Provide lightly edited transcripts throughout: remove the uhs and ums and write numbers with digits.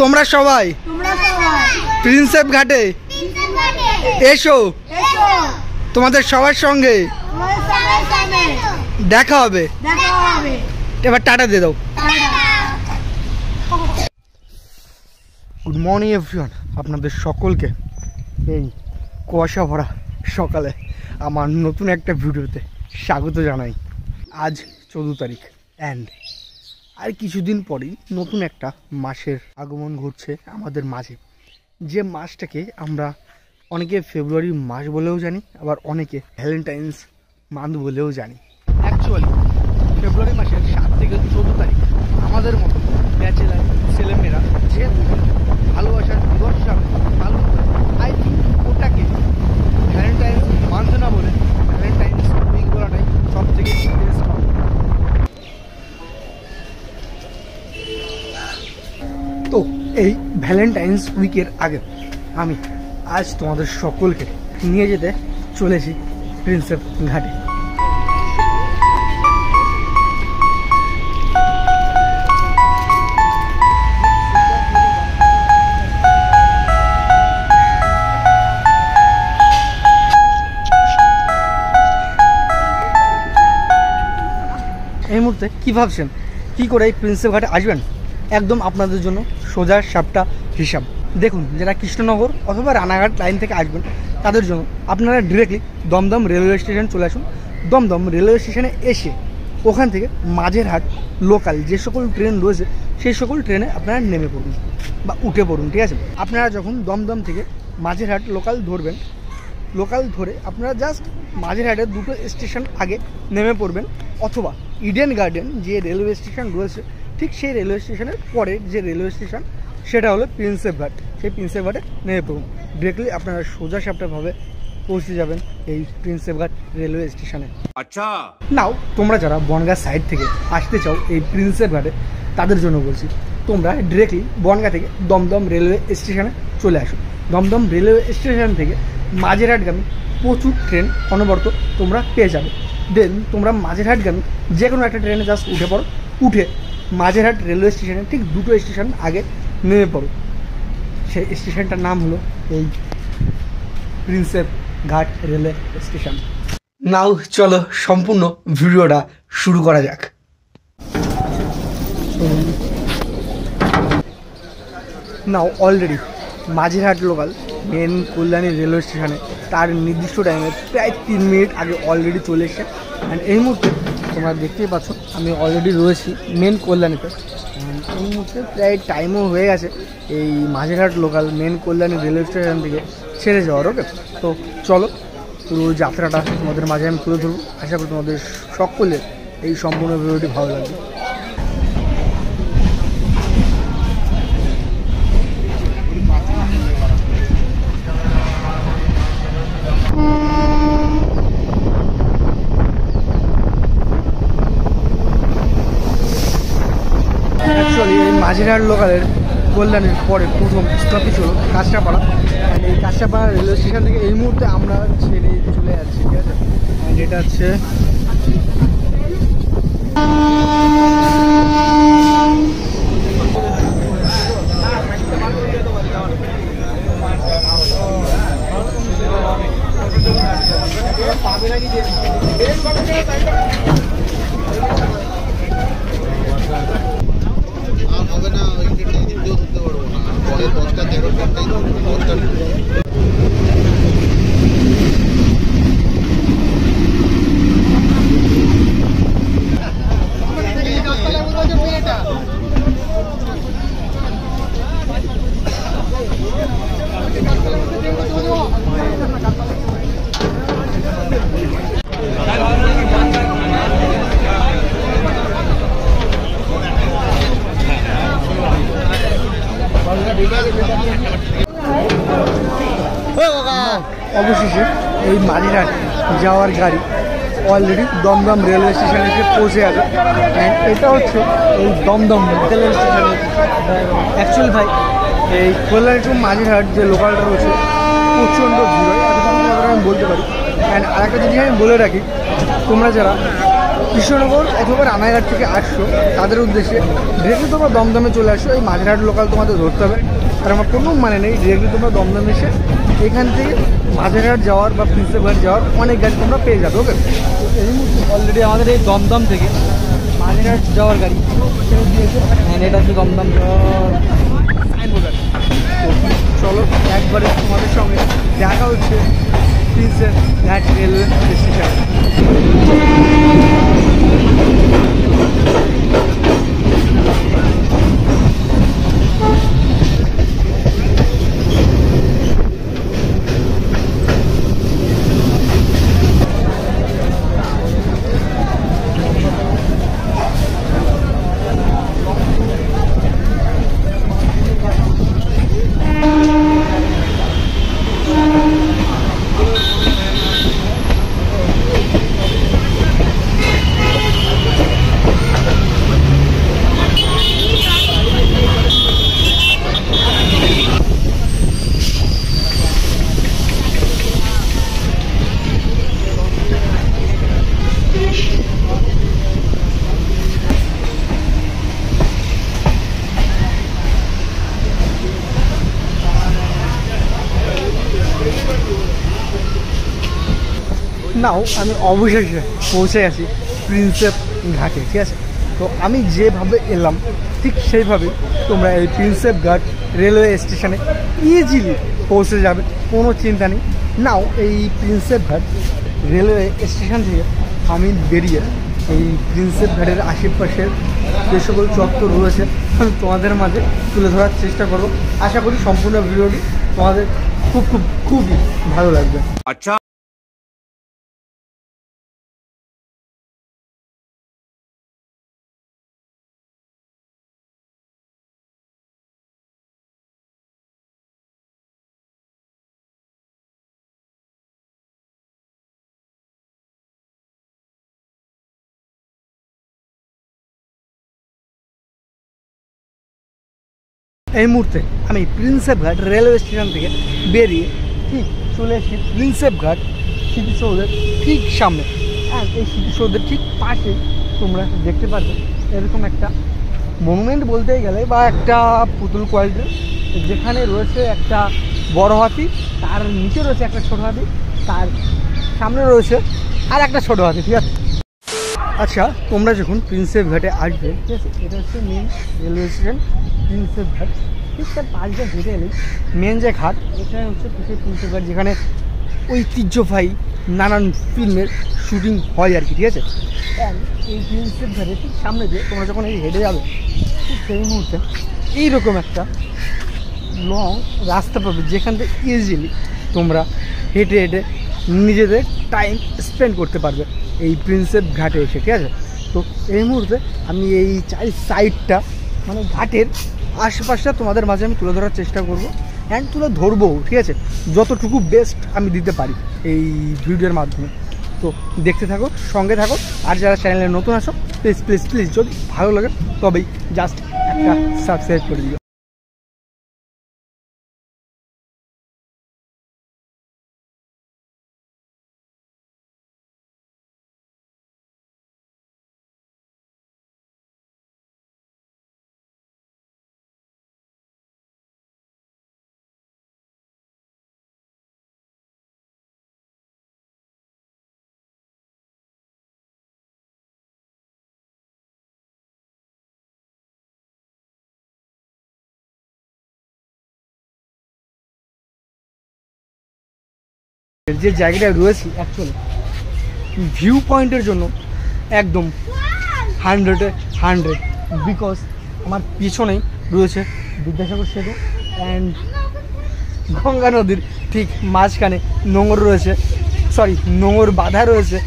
তোমরা সবাই প্রিন্সেপ ঘাটে এসো, তোমাদের সবার সঙ্গে দেখা হবে। এবার টাটা দিয়ে দাও। গুড মর্নিং এভরিওয়ান, আপনাদের সকলকে এই কুয়াশা ভরা সকালে আমার নতুন একটা ভিডিওতে স্বাগত জানাই। আজ 14 তারিখ অ্যান্ড আর কিছুদিন পরেই নতুন একটা মাসের আগমন ঘটছে আমাদের মাঝে, যে মাসটাকে আমরা অনেকে ফেব্রুয়ারি মাস বলেও জানি, আবার অনেকে ভ্যালেন্টাইন্স মান্থ বলেও জানি। অ্যাকচুয়ালি ফেব্রুয়ারি মাসের 7 থেকে 14 তারিখ আমাদের মতো ব্যাচেলার ছেলেমেয়েরা যেহেতু ভালোবাসার দিবস হিসাবে পালন করে, আই থিঙ্ক ওটাকে ভ্যালেন্টাইন্স মান্থ না বলে ভ্যালেন্টাইন্স উইক বলাটাই সব থেকে বেস্ট হবে। তো এই ভ্যালেন্টাইন্স উইকের আগে আমি আজ তোমাদের সকলকে নিয়ে যেতে চলেছি প্রিন্সেপ ঘাটে। এই মুহূর্তে কী ভাবছেন কী করে এই প্রিন্সেপ ঘাটে আসবেন? একদম আপনাদের জন্য সোজা সাপটা হিসাব। দেখুন, যারা কৃষ্ণনগর অথবা রানাঘাট লাইন থেকে আসবেন তাদের জন্য আপনারা ডিরেক্টলি দমদম রেলওয়ে স্টেশন চলে আসুন। দমদম রেলওয়ে স্টেশনে এসে ওখান থেকে মাঝেরহাট লোকাল যে সকল ট্রেন রয়েছে সেই সকল ট্রেনে আপনারা নেমে পড়ুন বা উঠে পড়ুন, ঠিক আছে? আপনারা যখন দমদম থেকে মাঝেরহাট লোকাল ধরবেন, লোকাল ধরে আপনারা জাস্ট মাঝেরহাটের দুটো স্টেশন আগে নেমে পড়বেন, অথবা ইডেন গার্ডেন যে রেলওয়ে স্টেশন রয়েছে ঠিক সেই রেলওয়ে স্টেশনের পরের যে রেলওয়ে স্টেশন সেটা হলো প্রিন্সেপ ঘাট। সেই প্রিন্সেপ ঘাটে নেমে পড়ুন, ডিরেক্টলি আপনারা সোজা সাপটাভাবে পৌঁছে যাবেন এই প্রিন্সেপ ঘাট রেলওয়ে স্টেশনে। আচ্ছা, নাও তোমরা যারা বনগাঁ সাইড থেকে আসতে চাও এই প্রিন্সেপ ঘাটে তাদের জন্য বলছি, তোমরা ডিরেক্টলি বনগাঁ থেকে দমদম রেলওয়ে স্টেশনে চলে আসো। দমদম রেলওয়ে স্টেশন থেকে মাঝেরহাটগামী প্রচুর ট্রেন অনবরত তোমরা পেয়ে যাবে। দেন তোমরা মাঝেরহাটগামী যে কোনো একটা ট্রেনে জাস্ট উঠে পড়ো, উঠে মাঝেরহাট রেলওয়ে স্টেশনে ঠিক দুটো স্টেশন আগে নেমে পড়ো। সেই স্টেশনটার নাম হলো এই প্রিন্সেপ ঘাট রেলওয়ে স্টেশন। নাও চলো সম্পূর্ণ ভিডিওটা শুরু করা যাক। Now already Majerhat local main Kalyani railway স্টেশনে তার নির্দিষ্ট টাইমে প্রায় 3 মিনিট আগে অলরেডি চলে এসেছে। অ্যান্ড এই মুহূর্তে তোমরা দেখতেই পাচ্ছ আমি অলরেডি রয়েছি মেন কল্যাণীতে। এই মুহূর্তে প্রায় টাইমও হয়ে গেছে এই Majerhat local main Kalyani railway station থেকে ছেড়ে যাওয়ার। ওকে, তো চলো পুরো যাত্রাটা তোমাদের মাঝে আমি তুলে ধরবো। আশা করি তোমাদের সকলের এই সম্পূর্ণ ভিডিওটি ভালো লাগবে। অ্যাকচুয়ালি এই মাঝেরহাট লোকালের কল্যাণের পরে প্রথম স্টপেজ হলো কাঁচরাপাড়া। অ্যান্ড এই কাঁচরাপাড়া রেলওয়ে স্টেশন থেকে এই মুহূর্তে আমরা ছেড়ে চলে যাচ্ছি, ঠিক আছে? অ্যান্ড এটা হচ্ছে অবশেষে এই মাঝেরহাট যাওয়ার গাড়ি অলরেডি দমদম রেলওয়ে স্টেশনে এসে পৌঁছে গেছে। অ্যান্ড এটা হচ্ছে এই দমদম রেলওয়ে স্টেশনে। অ্যাকচুয়ালি ভাই এই কল্যাণী টু মাঝেরহাট যে লোকালটা রয়েছে প্রচণ্ড ভিড় হয়, আমি বলতে পারি। অ্যান্ড আরেকটা জিনিস আমি বলে রাখি, তোমরা যারা কৃষ্ণনগর অথবা রানাঘাট থেকে আসছো তাদের উদ্দেশ্যে ডিরেক্টলি তোমরা দমদমে চলে আসো। এই মাঝেরহাট লোকাল তোমাদের ধরতে হবে, আর আমার কোনো মানে নেই। ডিরেক্টলি তোমরা দমদমে এসে এখান থেকে মাঝেরহাট যাওয়ার বা প্রিন্সেপ ঘাট যাওয়ার অনেক গাড়ি তোমরা পেয়ে যাবে। ওকে, এই মুহূর্তে অলরেডি আমাদের এই দমদম থেকে মাঝেরহাট যাওয়ার গাড়ি ছেড়ে দিয়েছে। এটা হচ্ছে দমদম সাইনবোর্ড। চলো একবারে তোমাদের সঙ্গে দেখা হচ্ছে প্রিন্সেপ ঘাট রেলওয়ে স্টেশন। নাও আমি অবশেষে পৌঁছে গেছি প্রিন্সেপ ঘাটে, ঠিক আছে। তো আমি যেভাবে এলাম ঠিক সেইভাবে তোমরা এই প্রিন্সেপ ঘাট রেলওয়ে স্টেশনে ইজিলি পৌঁছে যাবে, কোনো চিন্তা নেই। নাও এই প্রিন্সেপ ঘাট রেলওয়ে স্টেশন থেকে আমি বেরিয়ে এই প্রিন্সেপ ঘাটের আশেপাশের যে সকল চত্বর রয়েছে আমি তোমাদের মাঝে তুলে ধরার চেষ্টা করব। আশা করি সম্পূর্ণ ভিডিওটি তোমাদের খুবই ভালো লাগবে। আচ্ছা, এই মুহূর্তে আমি প্রিন্সেপ ঘাট রেলওয়ে স্টেশন থেকে বেরিয়ে ঠিক চলে এসেছি প্রিন্সেপ ঘাট স্মৃতিসৌধের ঠিক সামনে। আর এই স্মৃতিসৌধের ঠিক পাশে তোমরা দেখতে পারবে এরকম একটা মনুমেন্ট বলতে গেলে বা একটা পুতুল কোয়ালিটির, যেখানে রয়েছে একটা বড় হাতি, তার নিচে রয়েছে একটা ছোট হাতি, তার সামনে রয়েছে আর একটা ছোট হাতি, ঠিক আছে। আচ্ছা, তোমরা যখন প্রিন্সেপ ঘাটে আসবে, ঠিক আছে, এটা হচ্ছে মেন রেলওয়ে স্টেশন প্রিন্সেপ ঘাট। ঠিক তার পাশ দিয়ে হেঁটে এলেই মেন যে ঘাট, এটাই হচ্ছে প্রিন্সেপ ঘাট, যেখানে ঐতিহ্যবাহী নানান ফিল্মের শুটিং হয় আর কি, ঠিক আছে। এই প্রিন্সেপ ঘাটে ঠিক সামনে দিয়ে তোমরা যখন এই হেঁটে যাবে ঠিক সেই মুহূর্তে এইরকম একটা লং রাস্তা পাবে, যেখান থেকে ইজিলি তোমরা হেঁটে হেঁটে নিজেদের টাইম স্পেন্ড করতে পারবে এই প্রিন্সেপ ঘাটে এসে, ঠিক আছে। তো এই মুহূর্তে আমি এই চাই সাইডটা মানে ঘাটের আশেপাশটা তোমাদের মাঝে আমি তুলে ধরার চেষ্টা করবো, অ্যান্ড তুলে ধরবো, ঠিক আছে, যতটুকু বেস্ট আমি দিতে পারি এই ভিডিওর মাধ্যমে। তো দেখতে থাকো, সঙ্গে থাকো, আর যারা চ্যানেলে নতুন আসো প্লিজ প্লিজ প্লিজ যদি ভালো লাগে তবেই জাস্ট একটা সাবস্ক্রাইব করে দিও। যে জায়গাটা রয়েছি অ্যাকচুয়ালি ভিউ পয়েন্টের জন্য একদম 100 বিকজ আমার পিছনেই রয়েছে বিদ্যাসাগর সেতু, অ্যান্ড গঙ্গা নদীর ঠিক মাঝখানে নোঙর রয়েছে, নোঙর বাঁধা রয়েছে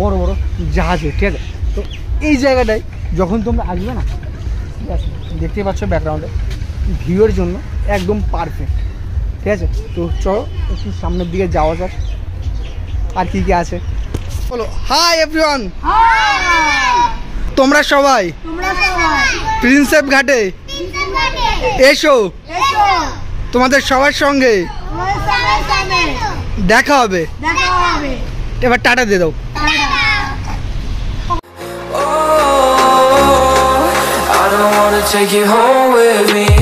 বড় বড় জাহাজে, ঠিক আছে। তো এই জায়গাটায় যখন তোমরা আসবে না, ঠিক আছে, দেখতেই পাচ্ছ ব্যাকগ্রাউন্ডে ভিউয়ের জন্য একদম পারফেক্ট, ঠিক আছে। তো চলো একটু সামনের দিকে যাওয়া যাক, আর কি কি আছে বলো। হাই এভরিওয়ান, তোমরা সবাই প্রিন্সেপ ঘাটে এসো, তোমাদের সবার সঙ্গে দেখা হবে। এবার টাটা দিয়ে দাও। take you home with me.